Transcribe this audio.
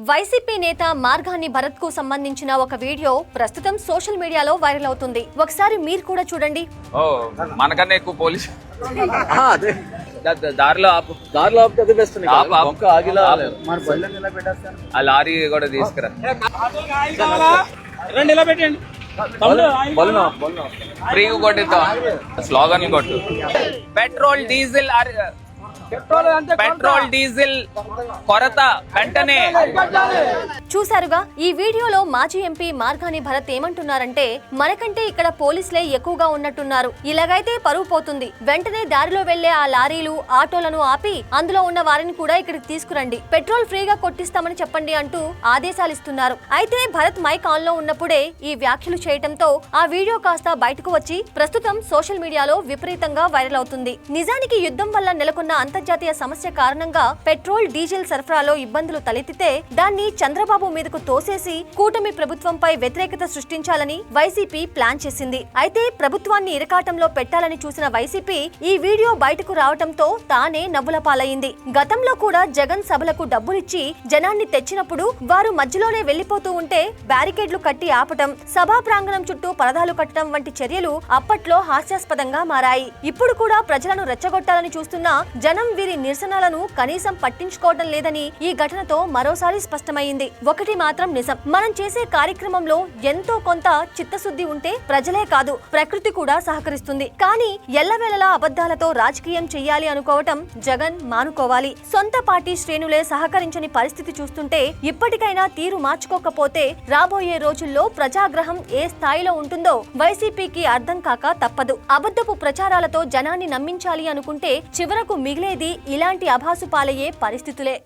YCP నేత మార్గాని భరత్ కు సంబంధించిన ఒక వీడియో ప్రస్తుతం సోషల్ మీడియాలో వైరల్ అవుతుంది. ఒకసారి మీరు కూడా చూడండి. ఓ మనకన్నా ఎక్కువ పోలీసు అదే దారిలో ఆపితే అదే బెస్ట్. ఆగిలా ఆ లారీ కూడా తీసుకురా. ఫ్రీగా కొట్టిద్దాం. స్లోగన్ కొట్టు. పెట్రోల్ డీజిల్ కొరత వెంటనే. చూసారుగా, ఈ వీడియోలో మాజీ ఎంపీ మార్గాని భరత్ ఏమంటున్నారంటే, మనకంటే ఇక్కడ పోలీసులే ఎక్కువగా ఉన్నట్టున్నారు, ఇలాగైతే పరువు పోతుంది, వెంటనే దారిలో వెళ్లే ఆ లారీలు ఆటోలను ఆపి అందులో ఉన్న వారిని కూడా ఇక్కడికి తీసుకురండి, పెట్రోల్ ఫ్రీగా కొట్టిస్తామని చెప్పండి అంటూ ఆదేశాలు ఇస్తున్నారు. అయితే భరత్ మైక్ ఆన్ లో ఉన్నప్పుడే ఈ వ్యాఖ్యలు చేయడంతో ఆ వీడియో కాస్త బయటకు వచ్చి ప్రస్తుతం సోషల్ మీడియాలో విపరీతంగా వైరల్ అవుతుంది. నిజానికి యుద్ధం వల్ల నెలకొన్న అంతర్జాతీయ సమస్య కారణంగా పెట్రోల్ డీజిల్ సరఫరాలో ఇబ్బందులు తలెత్తితే దాన్ని చంద్రబాబు మీదకు తోసేసి కూటమి ప్రభుత్వంపై వ్యతిరేకత సృష్టించాలని వైసీపీ ప్లాన్ చేసింది. అయితే ప్రభుత్వాన్ని ఇరకాటంలో పెట్టాలని చూసిన వైసీపీ ఈ వీడియో బయటకు రావడంతో తానే నవ్వుల పాలయ్యింది. గతంలో కూడా జగన్ సభలకు డబ్బులిచ్చి జనాన్ని తెచ్చినప్పుడు వారు మధ్యలోనే వెళ్లిపోతూ ఉంటే బ్యారికేడ్లు కట్టి ఆపటం, సభా ప్రాంగణం చుట్టూ పరదాలు కట్టడం వంటి చర్యలు అప్పట్లో హాస్యాస్పదంగా మారాయి. ఇప్పుడు కూడా ప్రజలను రెచ్చగొట్టాలని చూస్తున్న జనం వీరి నిరసనలను కనీసం పట్టించుకోవడం లేదని ఈ ఘటనతో మరోసారి స్పష్టమైంది. ఒకటి మాత్రం నిజం, మనం చేసే కార్యక్రమంలో ఎంతో కొంత చిత్తశుద్ధి ఉంటే ప్రజలే కాదు ప్రకృతి కూడా సహకరిస్తుంది. కానీ ఎల్లవేళలా అబద్ధాలతో రాజకీయం చెయ్యాలి అనుకోవటం జగన్ మానుకోవాలి. సొంత పార్టీ శ్రేణులే సహకరించని పరిస్థితి చూస్తుంటే ఇప్పటికైనా తీరు మార్చుకోకపోతే రాబోయే రోజుల్లో ప్రజాగ్రహం ఏ స్థాయిలో ఉంటుందో వైసీపీకి అర్థం కాక తప్పదు. అబద్ధపు ప్రచారాలతో జనాన్ని నమ్మించాలి అనుకుంటే చివరకు మిగిలేది ఇలాంటి అభాసు పాలయ్యే పరిస్థితులే.